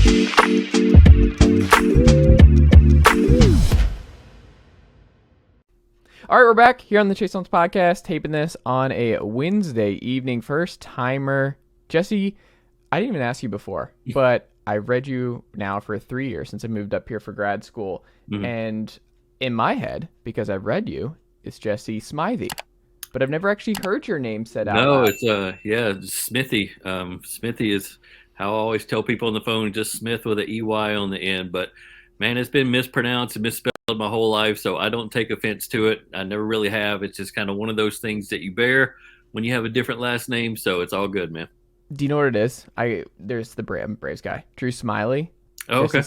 All right, we're back here on the Chase Owens podcast, taping this on a Wednesday evening. First timer. Jesse, I didn't even ask you before, but I've read you now for 3 years since I moved up here for grad school. Mm-hmm. And in my head, because I've read you, it's Jesse Smithey. But I've never actually heard your name said out loud. No, it's Smithey. Smithey is how I always tell people on the phone, just Smith with an EY on the end. But man, it's been mispronounced and misspelled my whole life, so I don't take offense to it. I never really have. It's just kind of one of those things that you bear when you have a different last name, so it's all good, man. Do you know what it is? There's the Braves guy, Drew Smiley. Oh, okay.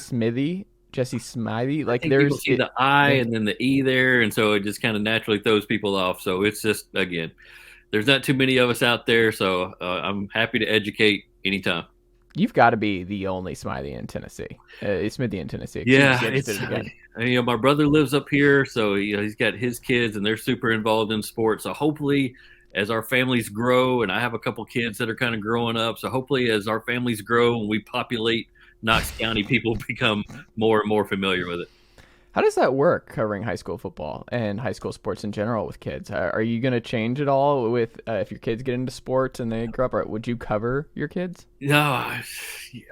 Jesse Smithey. Like there's the I and then the E there, and so it just kind of naturally throws people off. So it's just, again, there's not too many of us out there, so I'm happy to educate anytime. You've got to be the only Smiley in Tennessee. Smithy in Tennessee. Yeah, my brother lives up here, so he's got his kids, and they're super involved in sports. So hopefully, as our families grow, and I have a couple kids that are kind of growing up, so hopefully as our families grow and we populate Knox County, people become more and more familiar with it. How does that work, covering high school football and high school sports in general with kids? Are you going to change it all with if your kids get into sports and they grow up? Or would you cover your kids? No,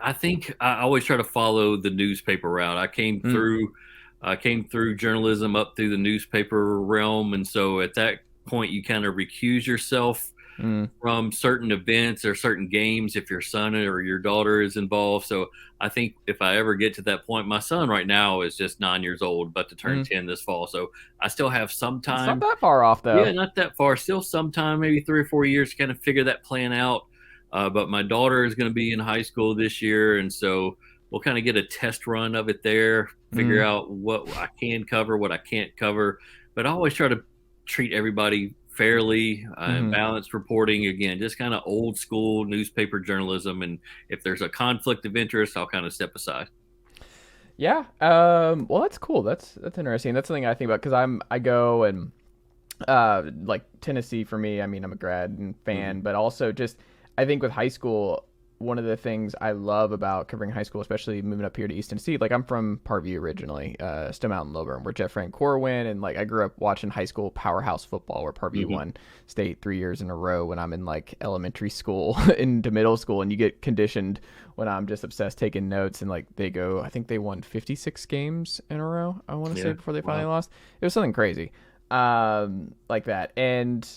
I think I always try to follow the newspaper route. I came through journalism up through the newspaper realm, and so at that point you kind of recuse yourself from certain events or certain games if your son or your daughter is involved. So I think if I ever get to that point, my son right now is just 9 years old, about to turn 10 this fall. So I still have some time. It's not that far off, though. Yeah, not that far. Still some time, maybe 3 or 4 years to kind of figure that plan out. But my daughter is going to be in high school this year, and so we'll kind of get a test run of it there, figure out what I can cover, what I can't cover. But I always try to treat everybody fairly and balanced reporting. Again, just kind of old school newspaper journalism. And if there's a conflict of interest, I'll kind of step aside. Yeah. Well, that's cool. That's interesting. That's something I think about because I go and like Tennessee for me. I mean, I'm a grad and fan, but also just I think with high school, one of the things I love about covering high school, especially moving up here to East Tennessee, like I'm from Parkview originally, Stone Mountain, Lilburn, where Jeff Francoeur went, and like I grew up watching high school powerhouse football, where Parkview won state 3 years in a row when I'm in like elementary school into middle school, and you get conditioned when I'm just obsessed taking notes, and like they go, I think they won 56 games in a row, I want to say, before they finally lost. It was something crazy like that, and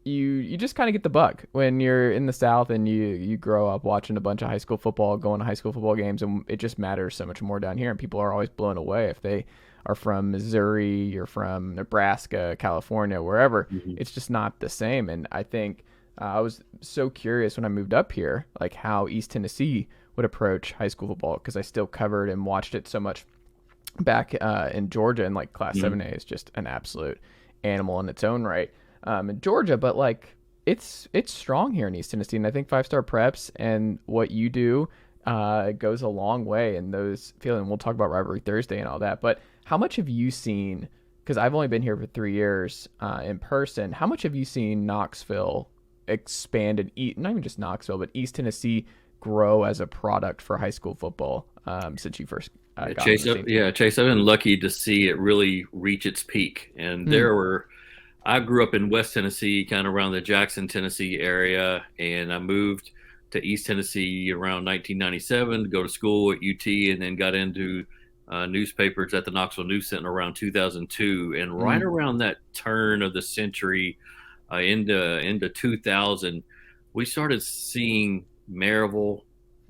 you just kind of get the bug when you're in the South and you grow up watching a bunch of high school football, going to high school football games, and it just matters so much more down here. And people are always blown away if they are from Missouri, you're from Nebraska, California, wherever. It's just not the same. And I think I was so curious when I moved up here, like how East Tennessee would approach high school football, because I still covered and watched it so much back in Georgia, and like Class 7A is just an absolute animal in its own right. In Georgia, but like it's strong here in East Tennessee, and I think 5-star preps and what you do goes a long way in those feeling. We'll talk about Rivalry Thursday and all that, but how much have you seen, because I've only been here for 3 years in person, how much have you seen Knoxville expand and not even just Knoxville, but East Tennessee grow as a product for high school football since you first got Chase, I've been lucky to see it really reach its peak, and I grew up in West Tennessee, kind of around the Jackson, Tennessee area, and I moved to East Tennessee around 1997 to go to school at UT, and then got into newspapers at the Knoxville News Center around 2002. And right around that turn of the century, into 2000, we started seeing Maryville,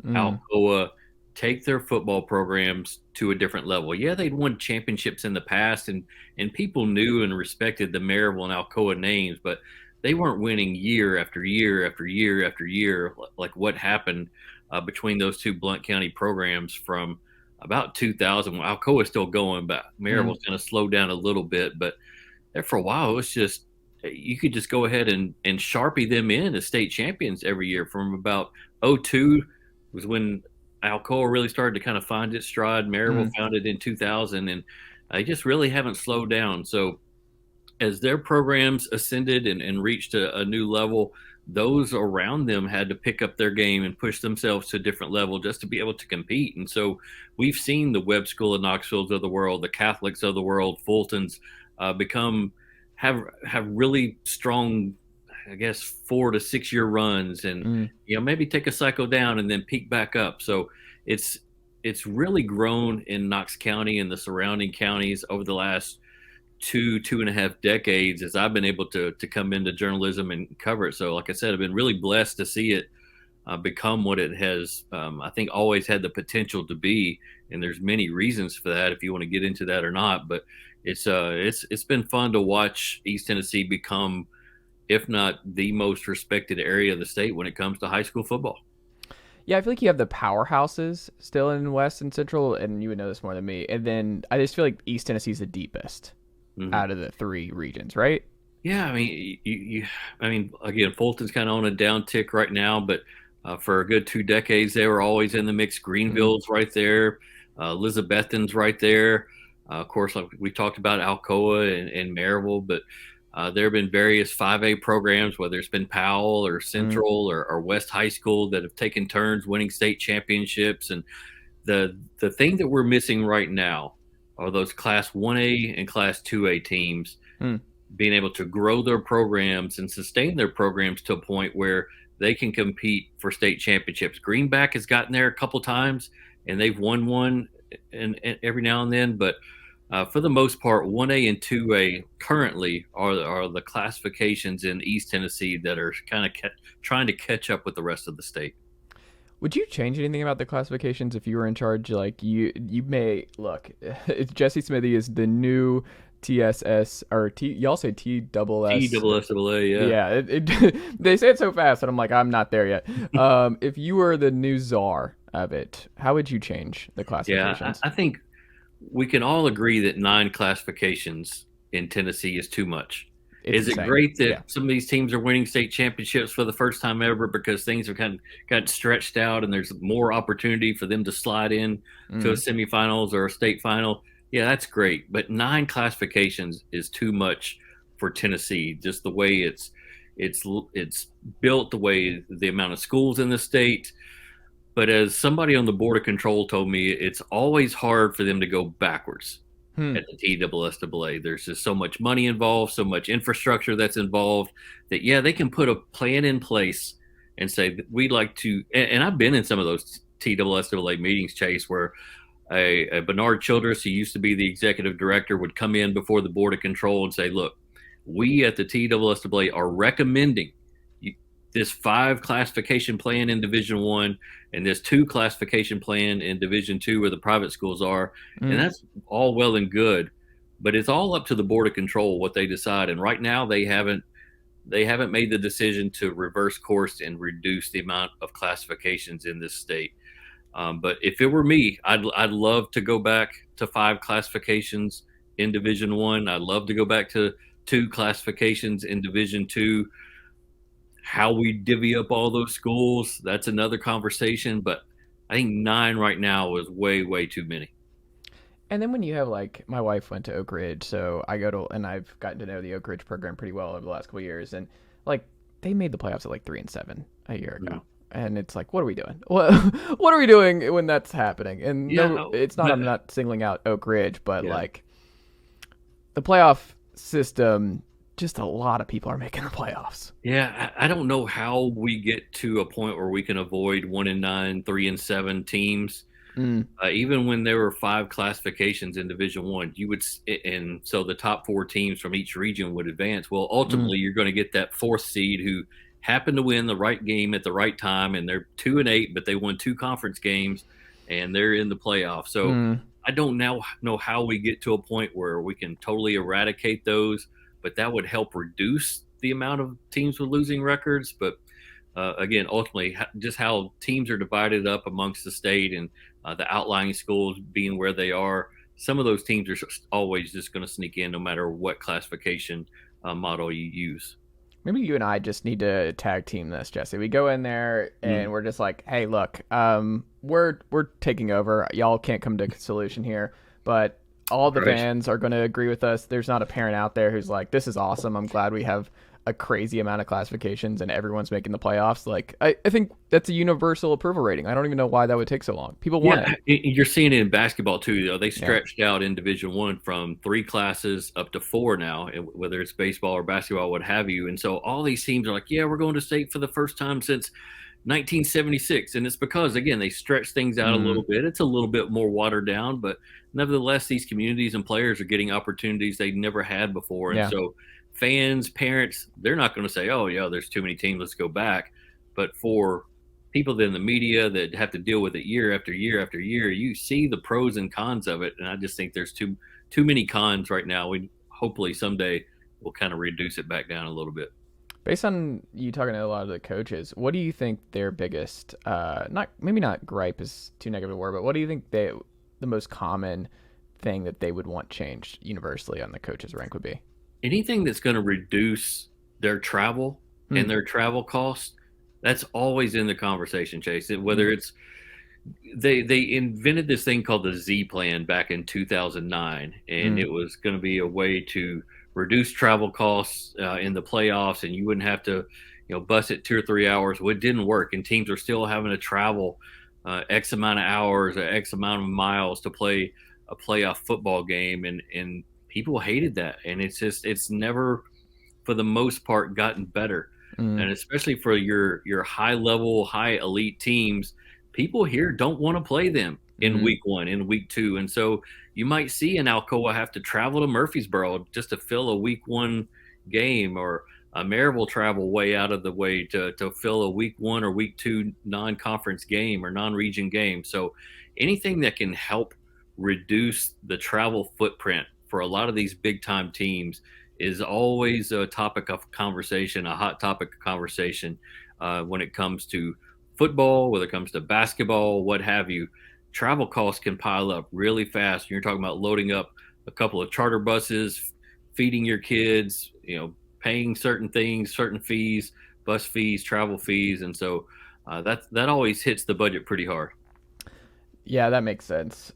Alcoa take their football programs to a different level. Yeah, they'd won championships in the past, and people knew and respected the Maryville and Alcoa names, but they weren't winning year after year after year after year like what happened between those two Blount County programs from about 2000. Well, Alcoa is still going, but Maryville's going to slow down a little bit. But there for a while, it was just you could just go ahead and Sharpie them in as state champions every year. From about 2002 was when Alcoa really started to kind of find its stride. Maryville found it in 2000, and they just really haven't slowed down. So as their programs ascended and reached a new level, those around them had to pick up their game and push themselves to a different level just to be able to compete. And so we've seen the Webb School of Knoxville's of the world, the Catholics of the world, Fulton's become have really strong, I guess, 4 to 6 year runs, and maybe take a cycle down and then peak back up. So it's really grown in Knox County and the surrounding counties over the last 2.5 decades as I've been able to come into journalism and cover it. So like I said, I've been really blessed to see it become what it has, I think, always had the potential to be. And there's many reasons for that if you want to get into that or not. But it's been fun to watch East Tennessee become, if not the most respected area of the state when it comes to high school football. Yeah, I feel like you have the powerhouses still in West and Central, and you would know this more than me. And then I just feel like East Tennessee is the deepest out of the 3 regions, right? Yeah, I mean, I mean, again, Fulton's kind of on a downtick right now, but for a good 2 decades, they were always in the mix. Greenville's right there, Elizabethton's right there. Of course, like we talked about Alcoa and Maryville, but there have been various 5A programs, whether it's been Powell or Central or West High School, that have taken turns winning state championships. And the thing that we're missing right now are those Class 1A and Class 2A teams being able to grow their programs and sustain their programs to a point where they can compete for state championships. Greenback has gotten there a couple times, and they've won one and every now and then. But for the most part, 1A and 2A currently are the classifications in East Tennessee that are kind of trying to catch up with the rest of the state. Would you change anything about the classifications if you were in charge? Like you may look. Jesse Smithey is the new TSS or T. Y'all say TSS. TSSAA, yeah. Yeah, they say it so fast, and I'm like, I'm not there yet. If you were the new czar of it, how would you change the classifications? Yeah, I think we can all agree that 9 classifications in Tennessee is too much. Is it great that some of these teams are winning state championships for the first time ever because things are kind of got stretched out and there's more opportunity for them to slide in to a semifinals or a state final? Yeah, that's great. But 9 classifications is too much for Tennessee. Just the way it's built, the way the amount of schools in the state. But as somebody on the Board of Control told me, it's always hard for them to go backwards at the TSSAA. There's just so much money involved, so much infrastructure that's involved that, yeah, they can put a plan in place and say, we'd like to, and I've been in some of those TSSAA meetings, Chase, where a Bernard Childress, who used to be the executive director, would come in before the Board of Control and say, look, we at the TSSAA are recommending this 5 classification plan in Division I and this 2 classification plan in Division II where the private schools are. And that's all well and good, but it's all up to the Board of Control what they decide. And right now they haven't made the decision to reverse course and reduce the amount of classifications in this state. But if it were me, I'd love to go back to 5 classifications in Division I. I'd love to go back to 2 classifications in Division II. How we divvy up all those schools, that's another conversation. But I think 9 right now is way, way too many. And then when you have, like, my wife went to Oak Ridge, so and I've gotten to know the Oak Ridge program pretty well over the last couple of years. And, like, they made the playoffs at, like, 3-7 a year ago. And it's like, what are we doing? What are we doing when that's happening? And it's not, I'm not singling out Oak Ridge, but, like, the playoff system, just a lot of people are making the playoffs. Yeah, I don't know how we get to a point where we can avoid 1-9, 3-7 teams. Even when there were 5 classifications in Division I, and so the top 4 teams from each region would advance. Well, ultimately, you're going to get that 4th seed who happened to win the right game at the right time, and they're 2-8, but they won 2 conference games, and they're in the playoffs. So I don't now know how we get to a point where we can totally eradicate those. But that would help reduce the amount of teams with losing records. But again, ultimately, just how teams are divided up amongst the state and the outlying schools being where they are, some of those teams are always just going to sneak in no matter what classification model you use. Maybe you and I just need to tag team this, Jesse. We go in there and we're just like, hey, look, we're taking over. Y'all can't come to a solution here, but all the fans are going to agree with us. There's not a parent out there who's like, this is awesome. I'm glad we have a crazy amount of classifications and everyone's making the playoffs, like I think that's a universal approval rating. I don't even know why that would take so long. People want Yeah, it. you're seeing it in basketball too. Though they Yeah. stretched out in Division One from 3 classes up to 4 now, whether it's baseball or basketball, what have you. And so all these teams are like, "Yeah, we're going to state for the first time since 1976," and it's because again they stretch things out a little Mm, bit. It's a little bit more watered down, but nevertheless, these communities and players are getting opportunities they never had before. And yeah. so fans, parents, they're not going to say, "Oh, yeah, there's too many teams. Let's go back." But for people in the media that have to deal with it year after year after year, you see the pros and cons of it, and I just think there's too many cons right now. We hopefully someday we'll kind of reduce it back down a little bit. Based on you talking to a lot of the coaches, what do you think their biggest not maybe not gripe is too negative a word, but what do you think the most common thing that they would want changed universally on the coaches rank would be? Anything that's going to reduce their travel Hmm. and their travel costs, that's always in the conversation, Chase. Hmm. Whether it's they invented this thing called the Z plan back in 2009, and Hmm. it was going to be a way to reduce travel costs in the playoffs, and you wouldn't have to, bus it 2 or 3 hours. Well, it didn't work, and teams are still having to travel X amount of hours or X amount of miles to play a playoff football game, and people hated that, and it's never, for the most part, gotten better, Hmm. and especially for your high level, high elite teams, people here don't want to play them in Hmm. week 1, in week 2, and so you might see an Alcoa have to travel to Murfreesboro just to fill a week 1 game, or a Maryville travel way out of the way to fill a week 1 or week 2 non-conference game or non-region game. So anything that can help reduce the travel footprint for a lot of these big time teams is always a topic of conversation, a hot topic of conversation when it comes to football, whether it comes to basketball, what have you. Travel costs can pile up really fast. You're talking about loading up a couple of charter buses, feeding your kids, paying certain things, certain fees, bus fees, travel fees, and so that always hits the budget pretty hard. Yeah, that makes sense.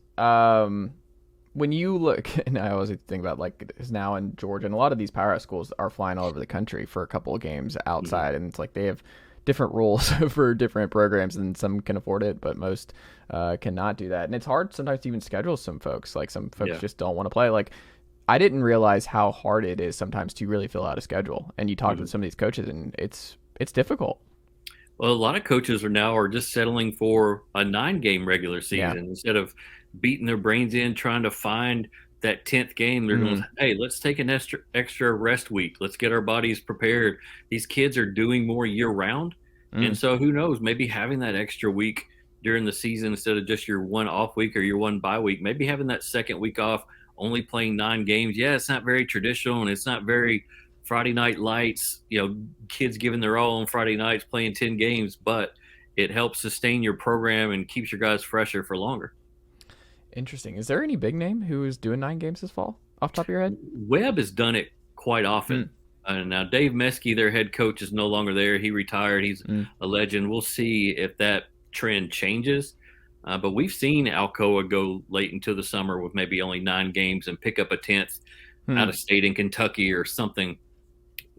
When you look, and I always think about like it's now in Georgia, and a lot of these powerhouse schools are flying all over the country for a couple of games Mhm. outside, and it's like they have different rules for different programs, and some can afford it, but most cannot do that. And it's hard sometimes to even schedule some folks. Like some folks Yeah. just don't want to play. Like I didn't realize how hard it is sometimes to really fill out a schedule. And you talk to Mhm. some of these coaches, and it's difficult. Well, a lot of coaches are just settling for a 9 game regular Yeah. season instead of beating their brains in trying to find that 10th game. They're going, Mm, hey, let's take an extra rest week. Let's get our bodies prepared. These kids are doing more year round. And mm, so who knows, maybe having that extra week during the season instead of just your one off week or your one bye week, maybe having that second week off, only playing 9 games. Yeah, it's not very traditional and it's not very Friday night lights, kids giving their all on Friday nights playing 10 games, but it helps sustain your program and keeps your guys fresher for longer. interesting. Is there any big name who is doing 9 games this fall off the top of your head? Webb has done it quite often. Mm, Now, Dave Meskey, their head coach, is no longer there. He retired. He's mm, a legend. We'll see if that trend changes. But we've seen Alcoa go late into the summer with maybe only 9 games and pick up a 10th out mm. of state in Kentucky or something.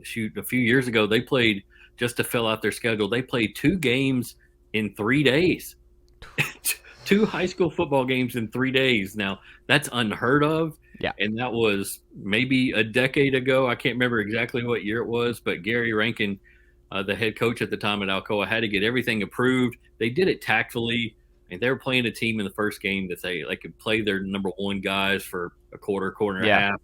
Shoot, a few years ago, they played, just to fill out their schedule, they played 2 games in 3 days. 2 high school football games in 3 days. Now, that's unheard of. Yeah. And that was maybe a decade ago. I can't remember exactly what year it was, but Gary Rankin, the head coach at the time at Alcoa, had to get everything approved. They did it tactfully. And they were playing a team in the first game that they could play their number 1 guys for a quarter and a Yeah. half,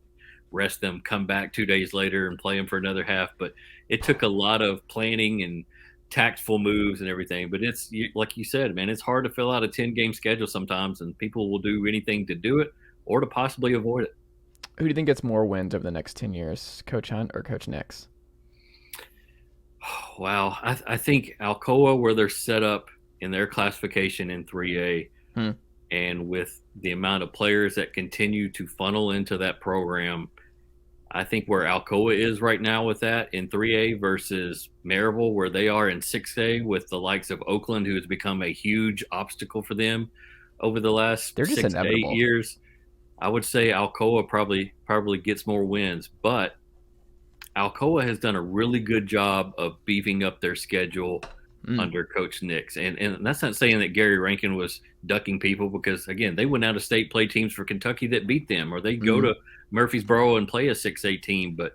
rest them, come back 2 days later and play them for another half. But it took a lot of planning and tactful moves and everything. But it's like you said, man, it's hard to fill out a 10 game schedule sometimes, and people will do anything to do it or to possibly avoid it. Who do you think gets more wins over the next 10 years, Coach Hunt or Coach Nix? Wow. I think Alcoa, where they're set up in their classification in 3A, Hmm. and with the amount of players that continue to funnel into that program, I think where Alcoa is right now with that in 3A versus Maryville, where they are in 6A with the likes of Oakland, who has become a huge obstacle for them over the last They're just 6 to 8 inevitable. years. I would say Alcoa probably gets more wins, but Alcoa has done a really good job of beefing up their schedule Mm, under Coach Nix. And that's not saying that Gary Rankin was ducking people because, again, they went out of state, play teams for Kentucky that beat them, or they go mm, to Murfreesboro and play a 6A team. But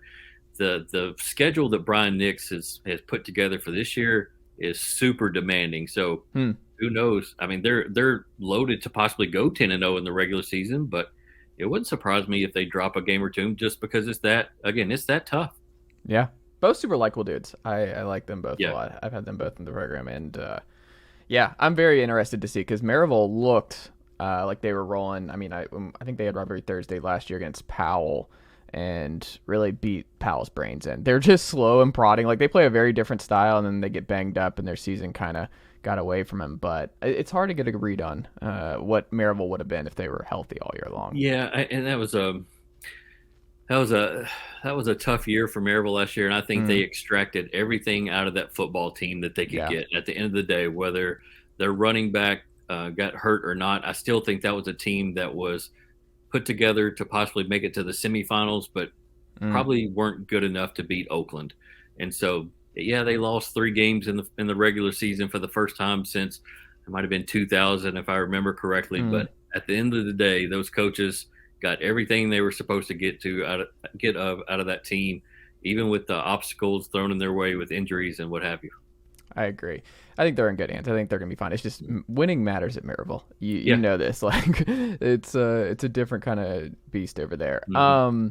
the schedule that Brian Nix has put together for this year is super demanding. So mm. who knows? I mean, they're loaded to possibly go 10-0 in the regular season, but it wouldn't surprise me if they drop a game or two just because it's that tough. Yeah, both super likable dudes. I like them both a Yeah. lot. I've had them both in the program, and yeah, I'm very interested to see because Maryville looked like they were rolling. I mean, I think they had rivalry Thursday last year against Powell and really beat Powell's brains in. They're just slow and prodding. Like they play a very different style, and then they get banged up, and their season kind of got away from them. But it's hard to get a read on what Maryville would have been if they were healthy all year long. Yeah, and that was a that was a tough year for Maryville last year, and I think they Mm, extracted everything out of that football team that they could yeah. get. At the end of the day, whether their running back got hurt or not, I still think that was a team that was put together to possibly make it to the semifinals, but Mm, probably weren't good enough to beat Oakland. And so, yeah, they lost 3 games in the regular season for the first time since it might have been 2000, if I remember correctly. mm. But at the end of the day, those coaches got everything they were supposed to out of that team, even with the obstacles thrown in their way with injuries and what have you. I agree. I think they're in good hands. I think they're gonna be fine. It's just winning matters at Maryville. You Yeah. know this. Like it's a different kind of beast over there. Hmm.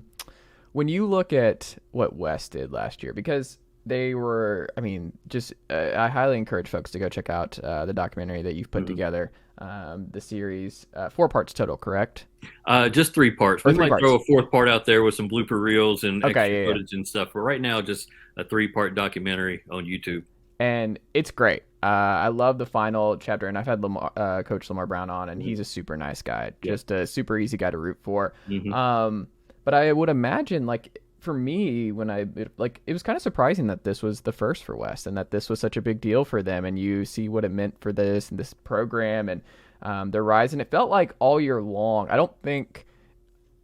When you look at what West did last year, because they were, I mean, just I highly encourage folks to go check out the documentary that you've put Hmm. together. The series, 4 parts total, correct? Just 3 parts. Or We three might throw parts? a fourth part out there with some blooper reels and extra Okay, yeah, yeah. footage and stuff. But right now, just a 3-part documentary on YouTube. And it's great. I love the final chapter, and I've had Coach Lamar Brown on, and Mhm. he's a super nice guy, Yeah. just a super easy guy to root for. Hmm. But I would imagine, like for me, when it was kind of surprising that this was the first for West, and that this was such a big deal for them, and you see what it meant for this and this program and their rise, and it felt like all year long. I don't think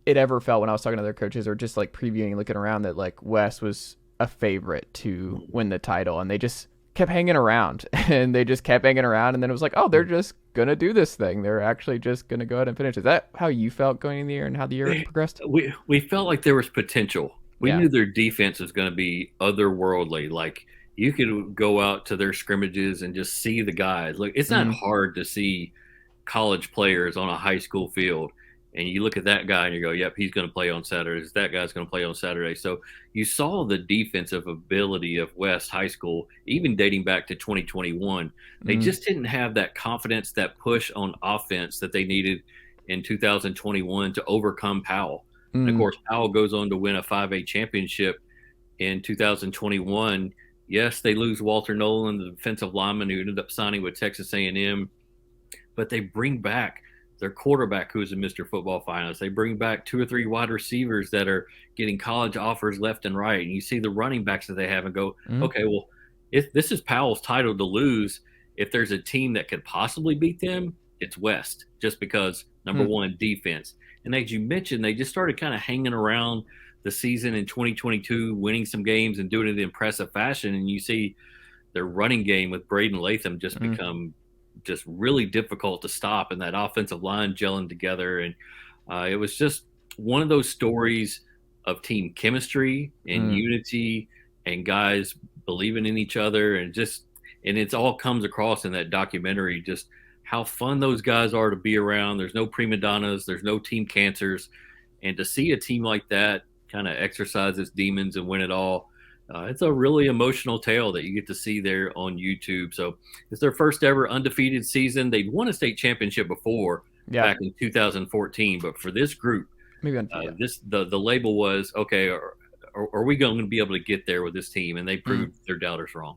it ever felt when I was talking to other coaches or just like previewing, looking around, that like West was a favorite to win the title, and they just kept hanging around and they just kept hanging around, and then it was like, oh, they're just gonna do this thing. They're actually just gonna go ahead and finish. Is that how you felt going in the year and how the year progressed? We felt like there was potential. We Yeah. knew their defense was going to be otherworldly. Like you could go out to their scrimmages and just see the guys. Look, it's not Mm, hard to see college players on a high school field. And you look at that guy and you go, yep, he's going to play on Saturdays. That guy's going to play on Saturday. So you saw the defensive ability of West High School, even dating back to 2021. They mm, just didn't have that confidence, that push on offense that they needed in 2021 to overcome Powell. And of mm, course, Powell goes on to win a 5A championship in 2021. Yes, they lose Walter Nolan, the defensive lineman who ended up signing with Texas A&M, but they bring back their quarterback who's a Mr. Football finalist. They bring back 2 or 3 wide receivers that are getting college offers left and right. And you see the running backs that they have and go, mm, okay, well, if this is Powell's title to lose, if there's a team that could possibly beat them, it's West, just because number mm, one, defense. And as you mentioned, they just started kind of hanging around the season in 2022, winning some games and doing it in impressive fashion. And you see their running game with Braden Latham just mm, become just really difficult to stop, and that offensive line gelling together. And it was just one of those stories of team chemistry and mm, unity and guys believing in each other, and it's all comes across in that documentary just how fun those guys are to be around. There's no prima donnas, there's no team cancers, and to see a team like that kind of exercise its demons and win it all, it's a really emotional tale that you get to see there on YouTube. So it's their first ever undefeated season. They'd won a state championship before yeah. back in 2014, but for this group, Maybe on, yeah. the label was okay. Are we going to be able to get there with this team? And they Mm. proved their doubters wrong.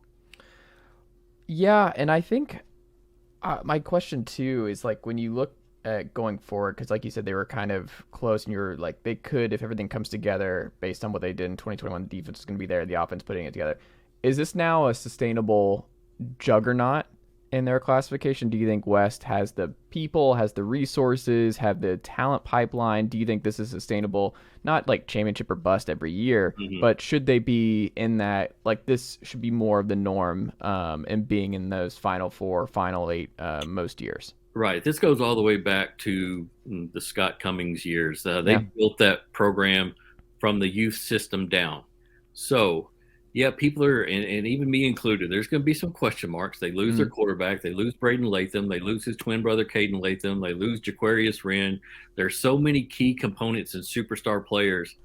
Yeah, and I think my question too is like when you look at going forward, because like you said, they were kind of close, and you're like they could, if everything comes together based on what they did in 2021, the defense is going to be there, the offense putting it together. Is this now a sustainable juggernaut in their classification? Do you think West has the people, has the resources, have the talent pipeline? Do you think this is sustainable? Not like championship or bust every year, Hmm. but should they be in that? Like this should be more of the norm, and being in those final four, final eight, most years. Right. This goes all the way back to the Scott Cummings years. They Yeah. built that program from the youth system down. So, yeah, people are, and even me included, there's going to be some question marks. They lose their Mm, quarterback. They lose Braden Latham. They lose his twin brother, Caden Latham. They lose Jaquarius Wren. There's so many key components and superstar players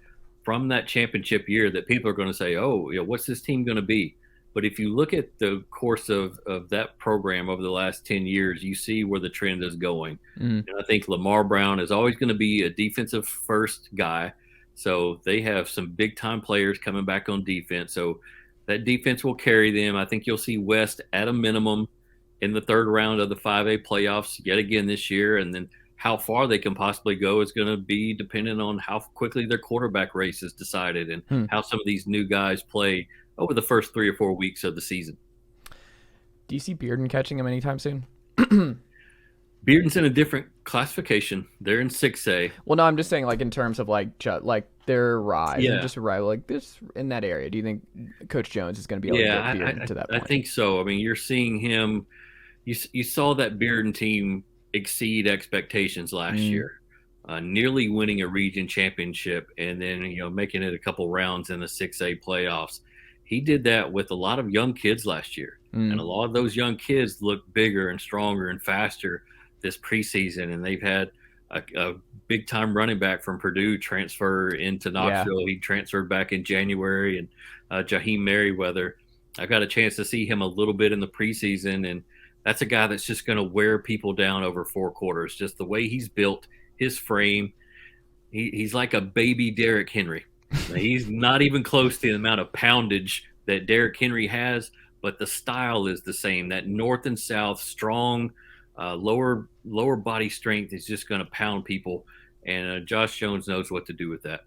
from that championship year that people are going to say, oh, what's this team going to be? But if you look at the course of that program over the last 10 years, you see where the trend is going. mm, And I think Lamar Brown is always going to be a defensive first guy. So they have some big time players coming back on defense. So that defense will carry them. I think you'll see West at a minimum in the third round of the 5A playoffs yet again this year. And then how far they can possibly go is going to be dependent on how quickly their quarterback race is decided and mm. how some of these new guys play over the first 3 or 4 weeks of the season. Do you see Bearden catching him anytime soon? Bearden's in a different classification. They're in 6A. Well, no, I'm just saying, like in terms of like like their rise and Yeah. just arrival, like this in that area. Do you think Coach Jones is going to be able Yeah, to get Bearden to that I point? think so. I mean, you're seeing him. You saw that Bearden team exceed expectations last Mm, year, nearly winning a region championship, and then making it a couple rounds in the 6A playoffs. He did that with a lot of young kids last year, and a mm, lot of those young kids look bigger and stronger and faster this preseason. And they've had a big time running back from Purdue transfer into yeah. Knoxville. He transferred back in January, and Jaheim Merriweather. I got a chance to see him a little bit in the preseason, and that's a guy that's just going to wear people down over 4 quarters. Just the way he's built, his frame. He's like a baby Derrick Henry. He's not even close to the amount of poundage that Derrick Henry has, but the style is the same. That north and south strong, lower body strength is just going to pound people, and Josh Jones knows what to do with that.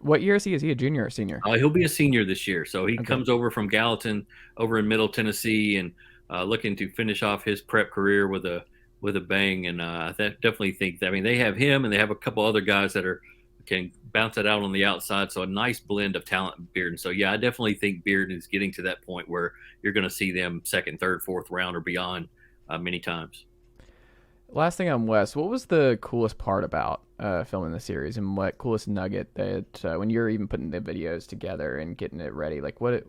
What year is he? Is he a junior or senior? He'll be a senior this year, so he Okay. comes over from Gallatin over in Middle Tennessee, and looking to finish off his prep career with a bang. And I definitely think that. I mean, they have him, and they have a couple other guys that can bounce it out on the outside. So a nice blend of talent in Bearden. So yeah, I definitely think Bearden is getting to that point where you're going to see them second, third, fourth round or beyond many times. Last thing on Wes, what was the coolest part about filming the series, and what coolest nugget that when you're even putting the videos together and getting it ready, like what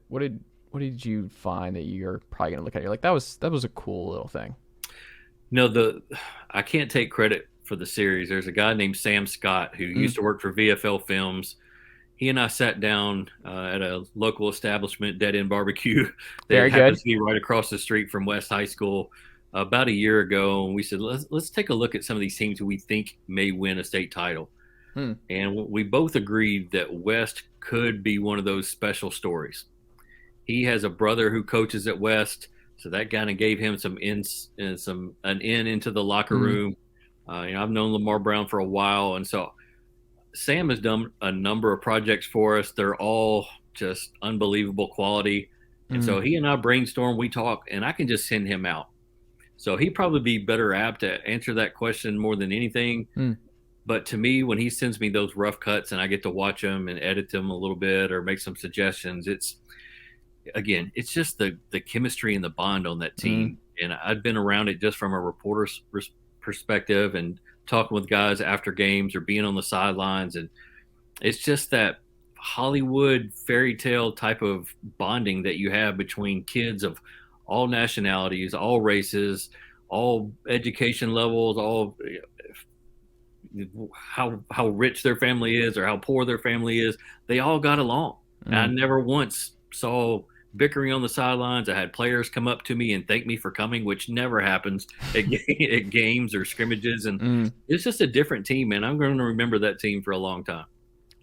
did you find that you're probably gonna look at? You're like that was a cool little thing. No, I can't take credit for the series. There's a guy named Sam Scott who Mm, used to work for VFL Films. He and I sat down at a local establishment, Dead End Barbecue, that very happens good. to be right across the street from West High School, about a year ago, and we said let's take a look at some of these teams who we think may win a state title. Hmm. And we both agreed that West could be one of those special stories. He has a brother who coaches at West, so that kind of gave him an in into the locker Mm, room. I've known Lamar Brown for a while, and so Sam has done a number of projects for us. They're all just unbelievable quality. And mm, so he and I brainstorm, we talk, and I can just send him out. So he'd probably be better apt to answer that question more than anything. mm, But to me, when he sends me those rough cuts and I get to watch them and edit them a little bit or make some suggestions, it's just the chemistry and the bond on that mm. team. And I've been around it just from a reporter's perspective and talking with guys after games or being on the sidelines. And it's just that Hollywood fairy tale type of bonding that you have between kids of all nationalities, all races, all education levels, all how rich their family is or how poor their family is. They all got along. And I Mm. never once saw bickering on the sidelines. I had players come up to me and thank me for coming, which never happens at games or scrimmages. And Mm. it's just a different team, man. I'm going to remember that team for a long time.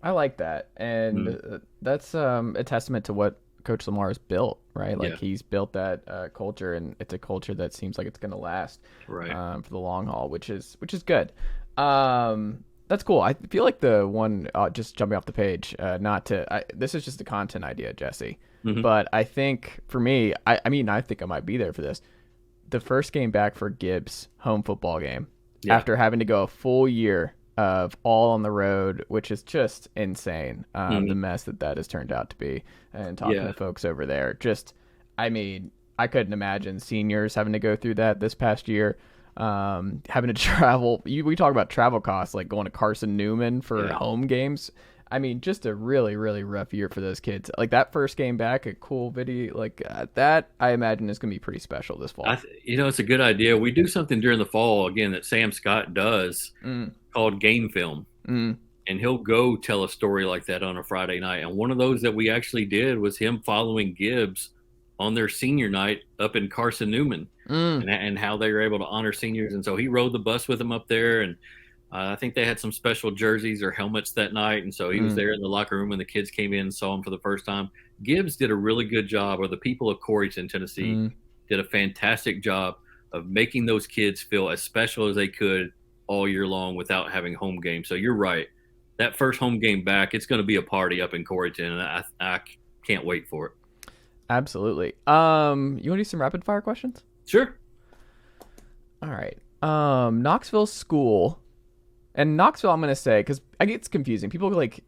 I like that, and Mm, that's a testament to what Coach Lamar has built, right? Like yeah, he's built that culture, and it's a culture that seems like it's going to last right. for the long haul, which is good. That's cool. I feel like the one just jumping off the page, not to this is just a content idea, Jesse, Hmm. but I think for me, I mean, I think I might be there for this. the first game back for Gibbs, home football game, Yeah. after having to go a full year of all on the road, which is just insane. The Mhm. mess that has turned out to be, and talking Yeah. to folks over there, just, I mean, I couldn't imagine seniors having to go through that this past year. Having to travel, we talk about travel costs, like going to Carson Newman for Yeah. home games. I mean, just a really, really rough year for those kids. Like that first game back, a cool video like that, I imagine is going to be pretty special this fall. It's a good idea. We do something during the fall again that Sam Scott does Mm, called game film, mm, and he'll go tell a story like that on a Friday night. And one of those that we actually did was him following Gibbs on their senior night up in Carson Newman, mm, and how they were able to honor seniors. And so he rode the bus with them up there, and I think they had some special jerseys or helmets that night. And so he was mm, there in the locker room when the kids came in and saw him for the first time. Gibbs did a really good job, or the people of Coreyton, Tennessee, mm. did a fantastic job of making those kids feel as special as they could all year long without having home games. So you're right. That first home game back, it's going to be a party up in Coreyton, and I can't wait for it. Absolutely. You want to do some rapid fire questions? Sure. All right. Knoxville school, and Knoxville, I'm gonna say because I get it's confusing. People go like,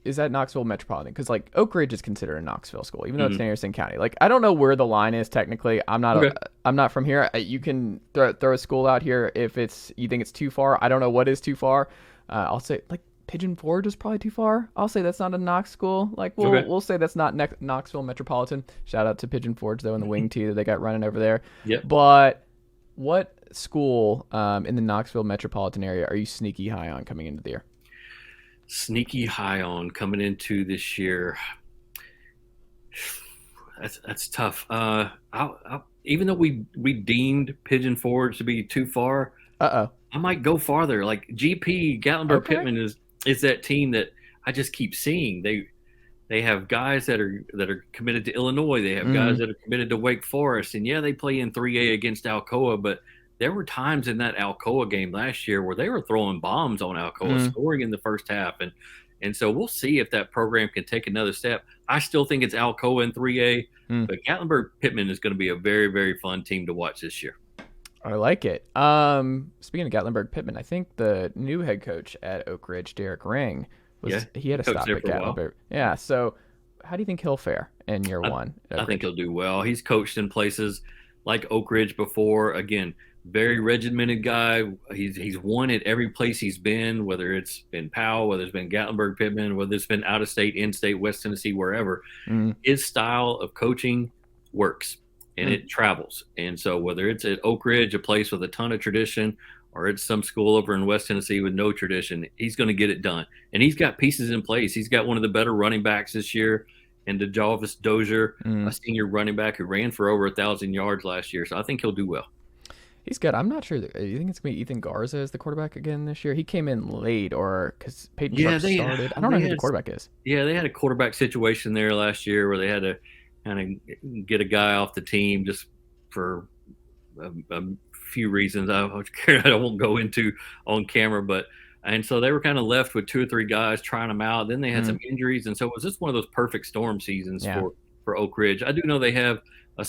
is that Knoxville metropolitan? Because like Oak Ridge is considered a Knoxville school, even though it's in Anderson County. Like I don't know where the line is technically. Okay. I'm not from here. You can throw a school out here if you think it's too far. I don't know what is too far. I'll say like Pigeon Forge is probably too far. I'll say that's not a Knox school. Like we'll say that's not Knoxville metropolitan. Shout out to Pigeon Forge though, and the wing tee that they got running over there. Yep. But what school in the Knoxville metropolitan area are you sneaky high on coming into the year? Sneaky high on coming into this year. That's tough. Even though we deemed Pigeon Forge to be too far, Uh-oh. I might go farther. Like GP Gatlinburg Okay. Pittman is that team that I just keep seeing. They have guys that are committed to Illinois. They have guys that are committed to Wake Forest, and yeah, they play in 3A against Alcoa. But there were times in that Alcoa game last year where they were throwing bombs on Alcoa, scoring in the first half, and so we'll see if that program can take another step. I still think it's Alcoa in 3A, but Gatlinburg Pittman is going to be a very, very fun team to watch this year. I like it. Speaking of Gatlinburg Pittman, I think the new head coach at Oak Ridge, Derek Ring, he had a stop at Gatlinburg. Yeah. So, how do you think he'll fare in year one? I think he'll do well. He's coached in places like Oak Ridge before. Again, very regimented guy. He's won at every place he's been, whether it's been Powell, whether it's been Gatlinburg Pittman, whether it's been out of state, in state, West Tennessee, wherever. His style of coaching works. And it travels. And so whether it's at Oak Ridge, a place with a ton of tradition, or it's some school over in West Tennessee with no tradition, he's going to get it done. And he's got pieces in place. He's got one of the better running backs this year, and DeJarvis Dozier, a senior running back who ran for over 1,000 yards last year. So I think he'll do well. He's good. I'm not sure. You think it's going to be Ethan Garza as the quarterback again this year? He came in late, or because Peyton Sharp started. I don't know who the quarterback is. Yeah, they had a quarterback situation there last year where they had to kind of get a guy off the team just for a few reasons I won't go into on camera, and so they were kind of left with 2 or 3 guys trying them out. Then they had some injuries, and so it was just one of those perfect storm seasons for Oak Ridge. I do know they have a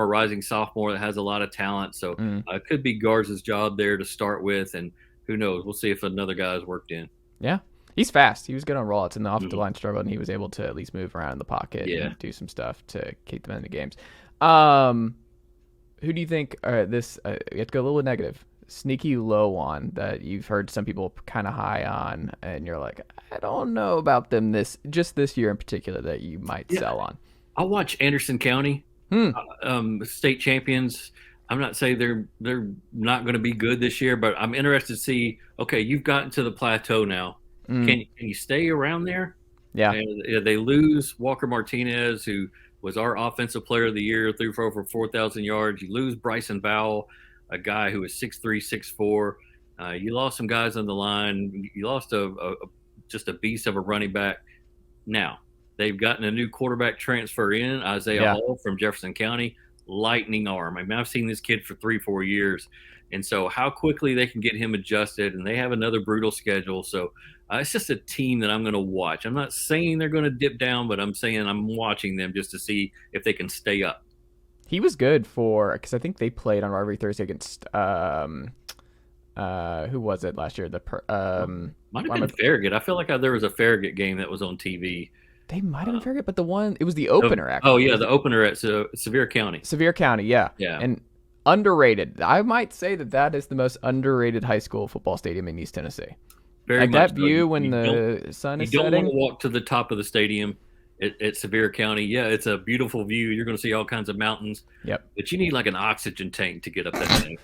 rising sophomore that has a lot of talent, so it could be Garza's job there to start with, and who knows? We'll see if another guy's worked in. Yeah. He's fast. He was good on rollouts, and the offensive line struggled, and he was able to at least move around in the pocket and do some stuff to keep them in the games. Who do you think you have to go a little negative, sneaky low on that you've heard some people kind of high on, and you're like, I don't know about them this year in particular that you might sell on? I'll watch Anderson County, state champions. I'm not saying they're not going to be good this year, but I'm interested to see, okay, you've gotten to the plateau now. Can you stay around there? Yeah. And they lose Walker Martinez, who was our offensive player of the year, threw for over 4,000 yards. You lose Bryson Vowell, a guy who was 6'3", 6'4". You lost some guys on the line. You lost just a beast of a running back. Now, they've gotten a new quarterback transfer in, Isaiah Hall from Jefferson County. Lightning arm. I mean, I've seen this kid for 3-4 years. And so how quickly they can get him adjusted, and they have another brutal schedule. So it's just a team that I'm going to watch. I'm not saying they're going to dip down, but I'm saying I'm watching them just to see if they can stay up. He was good for because I think they played on Rivalry Thursday against who was it last year? Might have been Farragut. I feel like there was a Farragut game that was on TV. They might have been Farragut, but it was the opener actually. Oh yeah, the opener at Sevier County. Sevier County, yeah. Yeah. And underrated. I might say that is the most underrated high school football stadium in East Tennessee. Very like much that view when the sun is setting. You don't want to walk to the top of the stadium at Sevier County. Yeah, it's a beautiful view. You're going to see all kinds of mountains. Yep. But you need like an oxygen tank to get up that thing.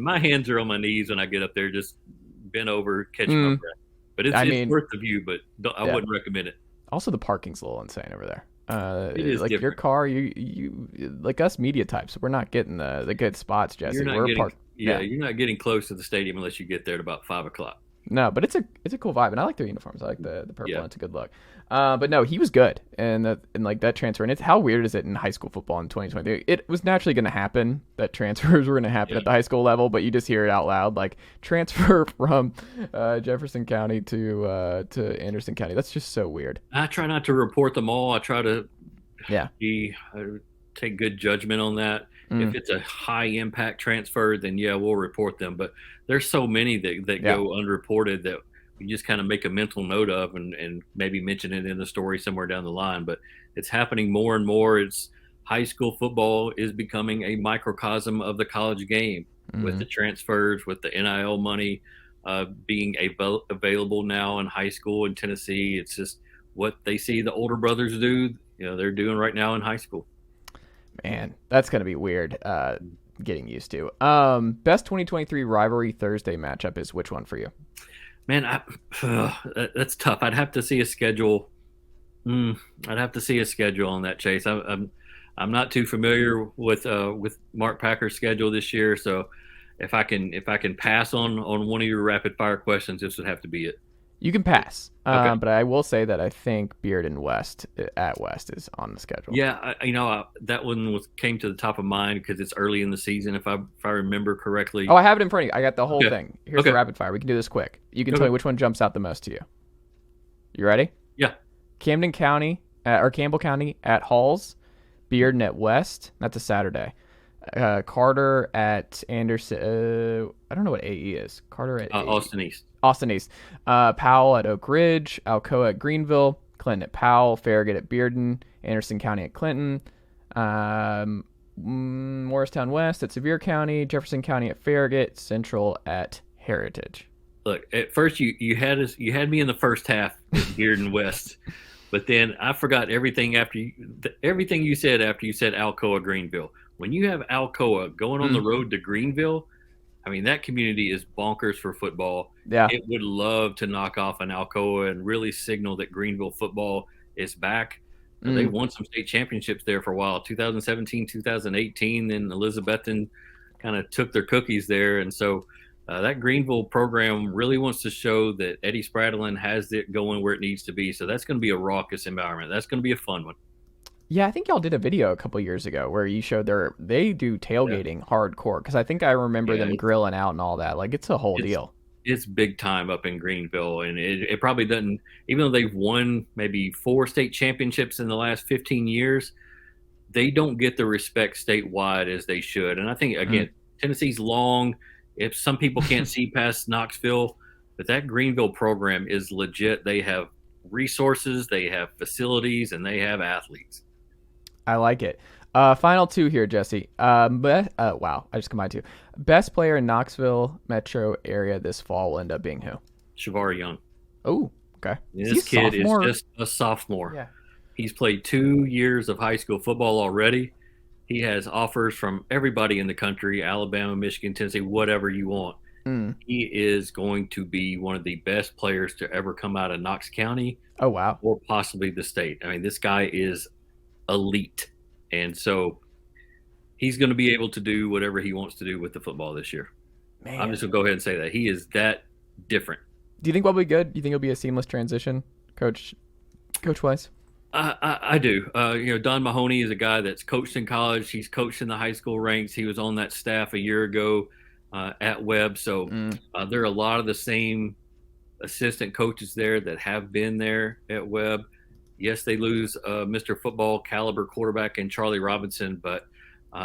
My hands are on my knees when I get up there, just bent over, catching my breath. But it's worth the view, but I wouldn't recommend it. Also, the parking's a little insane over there. It is like different. Your car, you like us media types. We're not getting the good spots, Jesse. You're not getting close to the stadium unless you get there at about 5:00. No, but it's a cool vibe, and I like their uniforms. I like the purple, and it's a good look. But no, he was good, and like that transfer. And it's how weird is it in high school football in 2020? It was naturally going to happen that transfers were going to happen at the high school level, but you just hear it out loud, like transfer from Jefferson County to Anderson County. That's just so weird. I try not to report them all. I try to take good judgment on that. If it's a high impact transfer, then we'll report them. But there's so many that go unreported that we just kind of make a mental note of and maybe mention it in the story somewhere down the line. But it's happening more and more. It's high school football is becoming a microcosm of the college game with the transfers, with the NIL money being available now in high school in Tennessee. It's just what they see the older brothers do. They're doing right now in high school. Man, that's going to be weird getting used to. Best 2023 rivalry Thursday matchup is which one for you? Man, that's tough. I'd have to see a schedule. I'd have to see a schedule on that, Chase. I'm not too familiar with Mark Packer's schedule this year, so if I can pass on one of your rapid fire questions, this would have to be it. You can pass, Okay. But I will say that I think Bearden West is on the schedule. Yeah, that one came to the top of mind because it's early in the season, if I remember correctly. Oh, I have it in front of you. I got the whole Okay. thing. Here's the rapid fire. We can do this quick. You can tell me which one jumps out the most to you. You ready? Yeah. Camden County or Campbell County at Halls, Bearden at West. That's a Saturday. Carter at Anderson. I don't know what AE is. Carter at Austin East. Austin East. Powell at Oak Ridge. Alcoa at Greenville. Clinton at Powell. Farragut at Bearden. Anderson County at Clinton. Morristown West at Sevier County. Jefferson County at Farragut. Central at Heritage. Look, at first you had me in the first half at Bearden West, but then I forgot everything everything you said after you said Alcoa Greenville. When you have Alcoa going on the road to Greenville, I mean, that community is bonkers for football. Yeah. It would love to knock off an Alcoa and really signal that Greenville football is back. They won some state championships there for a while, 2017, 2018, then Elizabethton kind of took their cookies there. And so that Greenville program really wants to show that Eddie Spradlin has it going where it needs to be. So that's going to be a raucous environment. That's going to be a fun one. Yeah, I think y'all did a video a couple years ago where you showed they do tailgating hardcore, because I think I remember them grilling out and all that. Like, it's a whole deal. It's big time up in Greenville, and it probably doesn't, even though they've won maybe 4 state championships in the last 15 years, they don't get the respect statewide as they should. And I think, again, Tennessee's long. If some people can't see past Knoxville, but that Greenville program is legit. They have resources, they have facilities, and they have athletes. I like it. Final 2 here, Jesse. Wow, I just combined 2. Best player in Knoxville metro area this fall will end up being who? Shavar Young. Oh, okay. This kid is just a sophomore. Yeah. He's played 2 years of high school football already. He has offers from everybody in the country, Alabama, Michigan, Tennessee, whatever you want. He is going to be one of the best players to ever come out of Knox County. Oh, wow. Or possibly the state. I mean, this guy is elite. And so he's going to be able to do whatever he wants to do with the football this year. Man. I'm just going to go ahead and say that. He is that different. Do you think we'll be good? Do you think it'll be a seamless transition, coach-wise? I do. Don Mahoney is a guy that's coached in college. He's coached in the high school ranks. He was on that staff a year ago at Webb. So there are a lot of the same assistant coaches there that have been there at Webb. Yes, they lose Mr. Football caliber quarterback and Charlie Robinson, but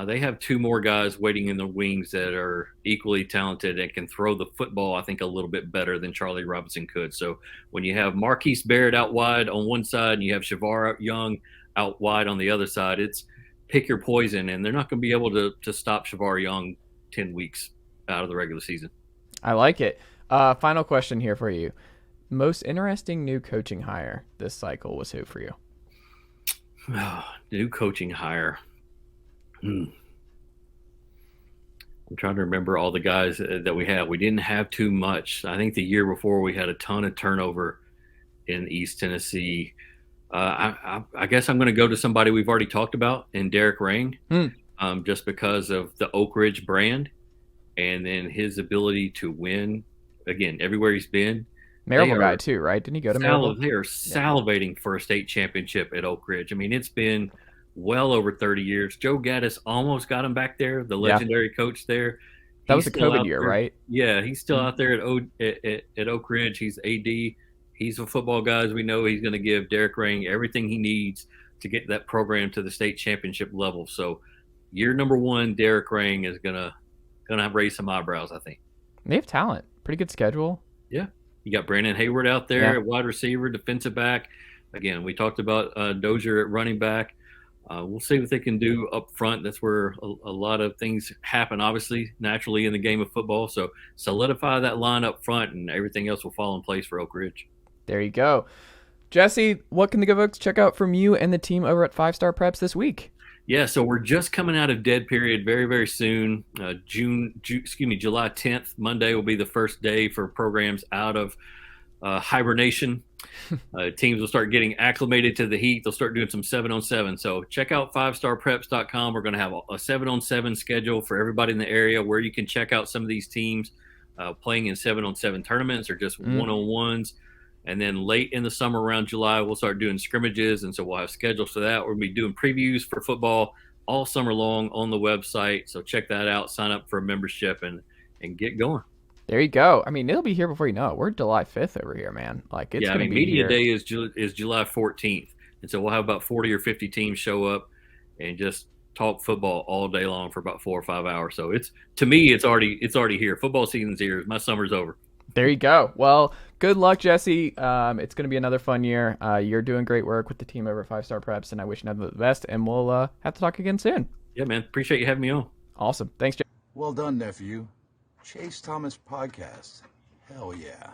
they have two more guys waiting in the wings that are equally talented and can throw the football, I think, a little bit better than Charlie Robinson could. So when you have Marquise Baird out wide on one side and you have Shavar Young out wide on the other side, it's pick your poison, and they're not going to be able to stop Shavar Young 10 weeks out of the regular season. I like it. Final question here for you. Most interesting new coaching hire this cycle was who for you? New coaching hire. I'm trying to remember all the guys that we had. We didn't have too much. I think the year before we had a ton of turnover in East Tennessee. I guess I'm going to go to somebody we've already talked about in Derek Rain, just because of the Oak Ridge brand and then his ability to win. Again, everywhere he's been. Maryville guy too, right? Didn't he go to Maryville? They are salivating for a state championship at Oak Ridge. I mean, it's been well over 30 years. Joe Gaddis almost got him back there, the legendary coach there. That was a COVID year, right? Yeah, he's still out there at Oak Ridge. He's AD. He's a football guy, as we know. He's going to give Derek Rain everything he needs to get that program to the state championship level. So year number one, Derek Rain is going to raise some eyebrows, I think. They have talent. Pretty good schedule. Yeah. You got Brandon Hayward out there at wide receiver, defensive back. Again, we talked about Dozier at running back. We'll see what they can do up front. That's where a lot of things happen, obviously, naturally in the game of football. So solidify that line up front, and everything else will fall in place for Oak Ridge. There you go. Jesse, what can the good folks check out from you and the team over at 5 Star Preps this week? Yeah, so we're just coming out of dead period very, very soon. July 10th, Monday will be the first day for programs out of hibernation. Teams will start getting acclimated to the heat. They'll start doing some 7-on-7. So check out 5starpreps.com. We're going to have a 7-on-7 schedule for everybody in the area where you can check out some of these teams playing in 7-on-7 tournaments or just one-on-ones. And then late in the summer around July, we'll start doing scrimmages. And so we'll have schedules for that. We'll be doing previews for football all summer long on the website. So check that out, sign up for a membership and get going. There you go. I mean, it'll be here before you know it. We're July 5th over here, man. Like, it's going to be Media here. Day is July 14th. And so we'll have about 40 or 50 teams show up and just talk football all day long for about 4 or 5 hours. So to me, it's already here. Football season's here. My summer's over. There you go. Well, good luck, Jesse. It's going to be another fun year. You're doing great work with the team over at 5 Star Preps, and I wish you nothing but the best. And we'll have to talk again soon. Yeah, man. Appreciate you having me on. Awesome. Thanks, Jesse. Well done, nephew. Chase Thomas Podcast. Hell yeah.